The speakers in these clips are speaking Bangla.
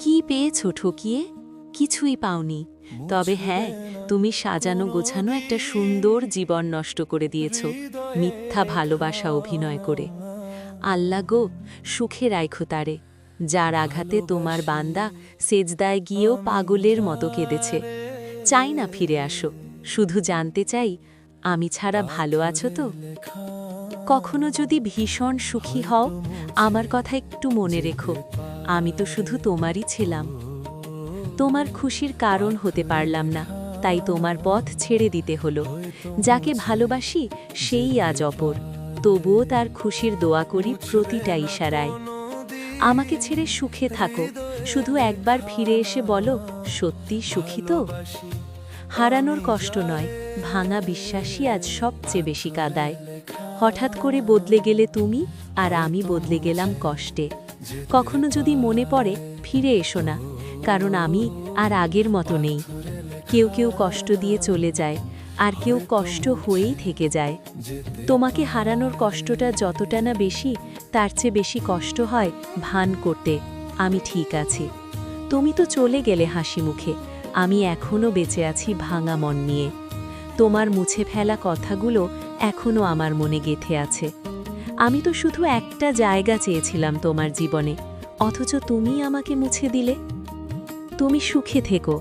কি পেয়েছো ঠকিয়ে? কিছুই পাওনি। তবে হ্যাঁ, তুমি সাজানো গোছানো একটা সুন্দর জীবন নষ্ট করে দিয়েছো মিথ্যা ভালোবাসা অভিনয় করে। আল্লাহ গো, সুখে রাইখো তারে, যার আঘাতে তোমার বান্দা সেজদায় গিয়েও পাগলের মতো কেঁদেছে। চাই না ফিরে আসো, শুধু জানতে চাই আমি ছাড়া ভালো আছো তো? কখনো যদি ভীষণ সুখী হও, আমার কথা একটু মনে রেখো, আমি তো শুধু তোমারই ছিলাম। তোমার খুশির কারণ হতে পারলাম না, তাই তোমার পথ ছেড়ে দিতে হলো। যাকে ভালোবাসি সেই আজ অপর, তবুও তার খুশির দোয়া করি প্রতিটা ইশারায়। আমাকে ছেড়ে সুখে থাকো, শুধু একবার ফিরে এসে বলো সত্যি সুখী তো? হারানোর কষ্ট নয়, ভাঙা বিশ্বাসই আজ সবচেয়ে বেশি কাঁদায়। হঠাৎ করে বদলে গেলে তুমি, আর আমি বদলে গেলাম কষ্টে। কখনো যদি মনে পড়ে ফিরে এসো না, কারণ আমি আর আগের মতো নেই। কেউ কেউ কষ্ট দিয়ে চলে যায়, আর কেউ কষ্ট হয়েই থেকে যায়। তোমাকে হারানোর কষ্টটা যতটা না বেশি, তার চেয়ে বেশি কষ্ট হয় ভান করতে আমি ঠিক আছি। তুমি তো চলে গেলে হাসি মুখে, আমি এখনও বেঁচে আছি ভাঙা মন নিয়ে। তোমার মুছে ফেলা কথাগুলো এখনও আমার মনে গেঁথে আছে। আমি তো শুধু একটা জায়গা চেয়েছিলাম তোমার জীবনে, অথচ তুমি আমাকে মুছে দিলে। তুমি সুখে থেকো,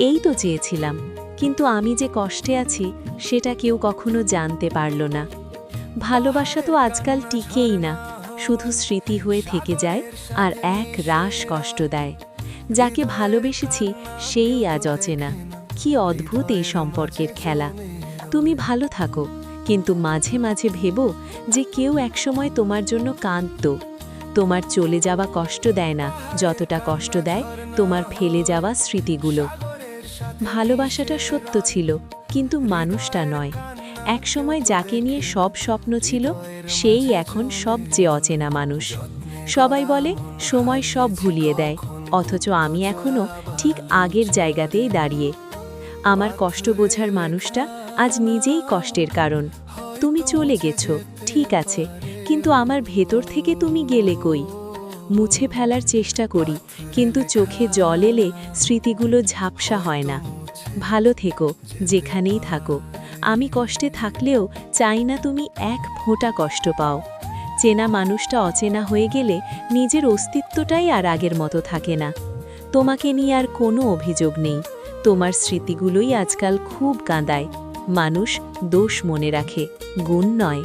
এই তো চেয়েছিলাম, কিন্তু আমি যে কষ্টে আছি সেটা কেউ কখনো জানতে পারল না। ভালোবাসা তো আজকাল টিকেই না, শুধু স্মৃতি হয়ে থেকে যায় আর এক রাশ কষ্ট দেয়। যাকে ভালোবেসেছি সেই আজ অচেনা। কি অদ্ভুত এই সম্পর্কের খেলা। তুমি ভালো থাকো, কিন্তু মাঝে মাঝে ভেবো যে কেউ একসময় তোমার জন্য কাঁদত। তোমার চলে যাওয়া কষ্ট দেয় না যতটা কষ্ট দেয় তোমার ফেলে যাওয়া স্মৃতিগুলো। ভালোবাসাটা সত্য ছিল, কিন্তু মানুষটা নয়। একসময় যাকে নিয়ে সব স্বপ্ন ছিল সেই এখন সবচেয়ে অচেনা মানুষ। সবাই বলে সময় সব ভুলিয়ে দেয়, অথচ আমি এখনো ঠিক আগের জায়গাতেই দাঁড়িয়ে। আমার কষ্ট বোঝার মানুষটা আজ নিজেই কষ্টের কারণ। তুমি চলে গেছো ঠিক আছে, কিন্তু আমার ভেতর থেকে তুমি গেলে কই? মুছে ফেলার চেষ্টা করি, কিন্তু চোখে জল এলে স্মৃতিগুলো ঝাপসা হয় না। ভালো থেকো যেখানেই থাকো, আমি কষ্টে থাকলেও চাই না তুমি এক ফোঁটা কষ্ট পাও। চেনা মানুষটা অচেনা হয়ে গেলে নিজের অস্তিত্বটাই আর আগের মতো থাকে না। তোমাকে নিয়ে আর কোনো অভিযোগ নেই, তোমার স্মৃতিগুলোই আজকাল খুব কাঁদায়। মানুষ দোষ মনে রাখে, গুণ নয়।